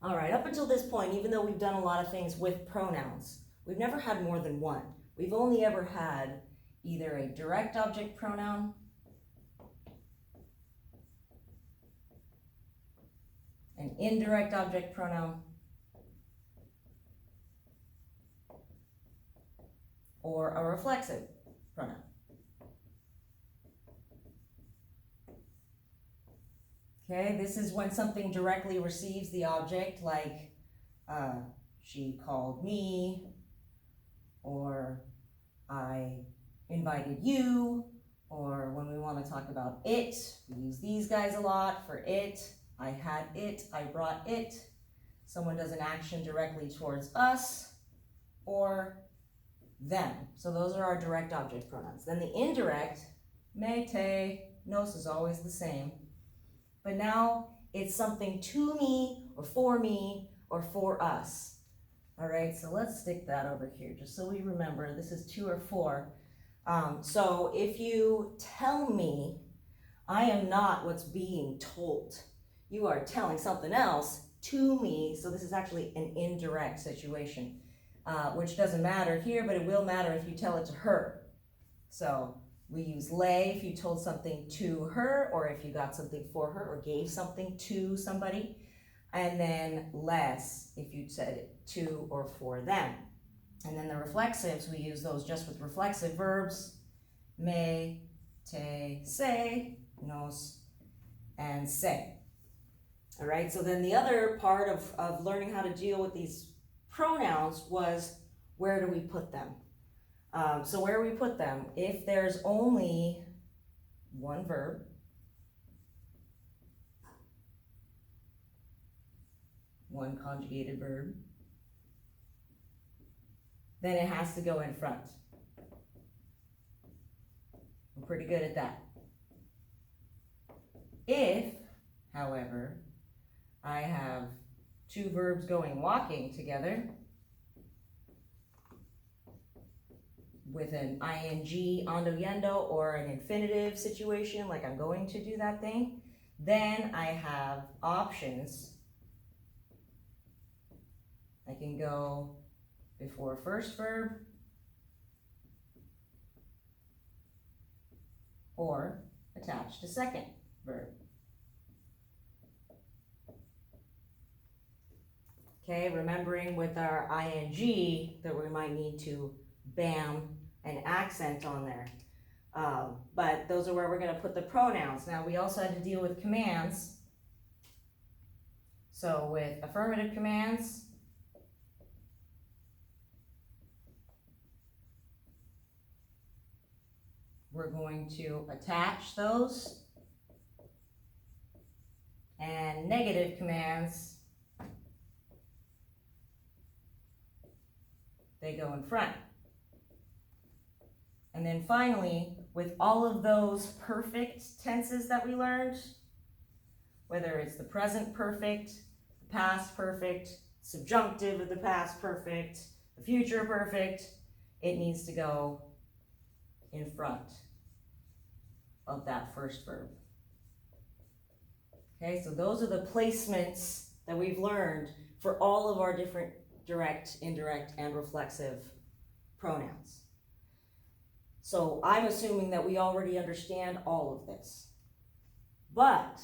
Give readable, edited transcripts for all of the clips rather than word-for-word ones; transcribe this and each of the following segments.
All right, up until this point, even though we've done a lot of things with pronouns, we've never had more than one. We've only ever had either a direct object pronoun an indirect object pronoun, or a reflexive pronoun. Okay, this is when something directly receives the object, like she called me, or I invited you, or when we want to talk about it, we use these guys a lot for it. I had it, I brought it. Someone does an action directly towards us or them. So those are our direct object pronouns. Then the indirect, me, te, nos is always the same. But now it's something to me or for us. All right, so let's stick that over here just so we remember this is to or for. So if you tell me, I am not what's being told. You are telling something else to me, so this is actually an indirect situation, which doesn't matter here, but it will matter if you tell it to her. So we use lay if you told something to her, or if you got something for her, or gave something to somebody. And then less if you said it to or for them. And then the reflexives, we use those just with reflexive verbs, me, te, se, nos, and se. All right, so then the other part of learning how to deal with these pronouns was, where do we put them? So where we put them, if there's only one verb, one conjugated verb, then it has to go in front. We're pretty good at that. If, however, I have two verbs going walking together with an ing, ando, yendo, or an infinitive situation, like I'm going to do that thing, then I have options. I can go before first verb or attached to second verb. Okay, remembering with our ing that we might need to bam an accent on there. But those are where we're going to put the pronouns. Now we also had to deal with commands. So with affirmative commands, we're going to attach those. And negative commands, they go in front. And then finally, with all of those perfect tenses that we learned, whether it's the present perfect, the past perfect, subjunctive of the past perfect, the future perfect, it needs to go in front of that first verb. Okay, so those are the placements that we've learned for all of our different direct, indirect, and reflexive pronouns. So I'm assuming that we already understand all of this. But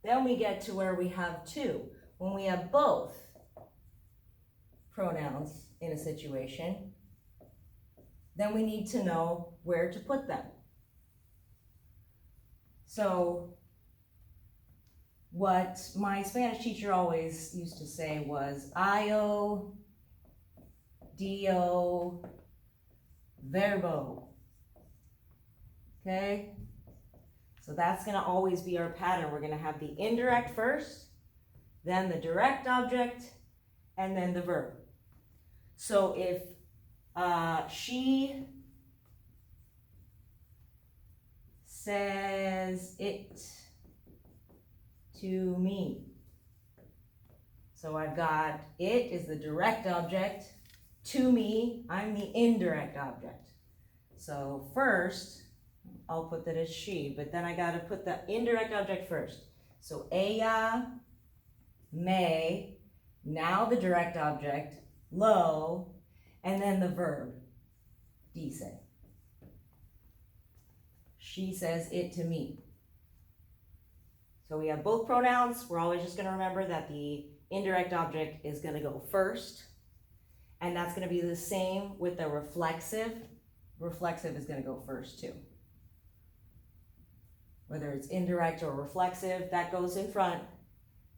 then we get to where we have two. When we have both pronouns in a situation, then we need to know where to put them. So what my Spanish teacher always used to say was io, dio, verbo. Okay? So that's going to always be our pattern. We're going to have the indirect first, then the direct object, and then the verb. So if she says it to me. So I've got it is the direct object. To me, I'm the indirect object. So first, I'll put that as she, but then I got to put the indirect object first. So ella may, now the direct object, lo, and then the verb, dice. She says it to me. So we have both pronouns. We're always just going to remember that the indirect object is going to go first. And that's going to be the same with the reflexive. Reflexive is going to go first too. Whether it's indirect or reflexive, that goes in front.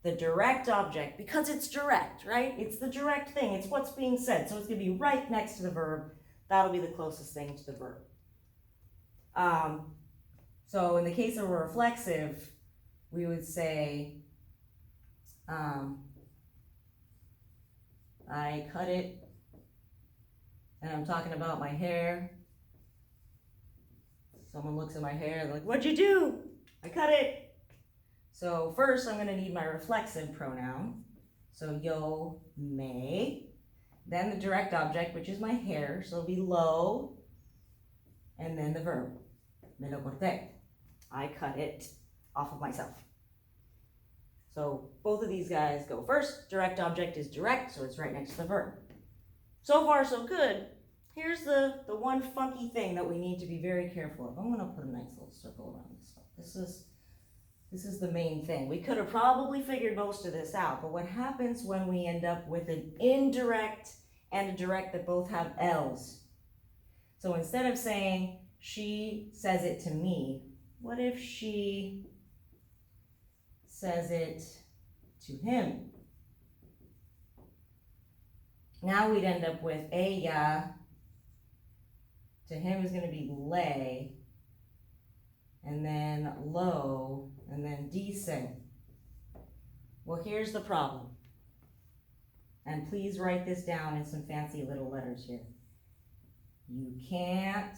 The direct object, because it's direct, right? It's the direct thing. It's what's being said. So it's going to be right next to the verb. That'll be the closest thing to the verb. So in the case of a reflexive, we would say, I cut it, and I'm talking about my hair. Someone looks at my hair, they're like, what'd you do? I cut it. So first I'm gonna need my reflexive pronoun. So yo, me. Then the direct object, which is my hair, so it'll be lo, and then the verb, me lo corté. I cut it off of myself. So both of these guys go first. Direct object is direct, so it's right next to the verb. So far, so good. Here's the one funky thing that we need to be very careful of. I'm gonna put a nice little circle around this stuff. This is the main thing. We could have probably figured most of this out, but what happens when we end up with an indirect and a direct that both have L's? So instead of saying, she says it to me, what if she says it to him? Now we'd end up with ella, to him is going to be le, and then lo, and then dice. Well, here's the problem. And please write this down in some fancy little letters here. You can't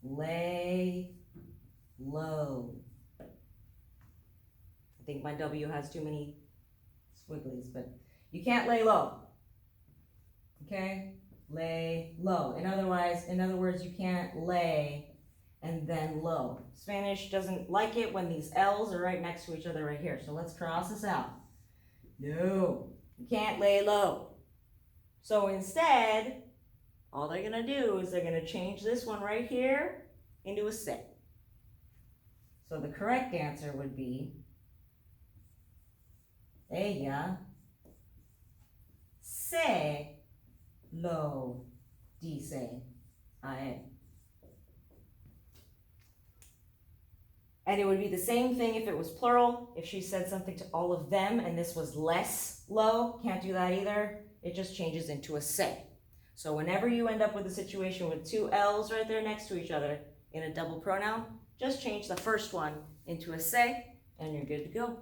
lay low. I think my W has too many squigglies, but you can't lay low. Okay? Lay low. In other words, you can't lay and then low. Spanish doesn't like it when these L's are right next to each other right here. So let's cross this out. No, you can't lay low. So instead, all they're gonna do is they're gonna change this one right here into a se. So the correct answer would be ella se lo dice a él. And it would be the same thing if it was plural. If she said something to all of them and this was less lo, can't do that either. It just changes into a se. So whenever you end up with a situation with two L's right there next to each other in a double pronoun, just change the first one into a se and you're good to go.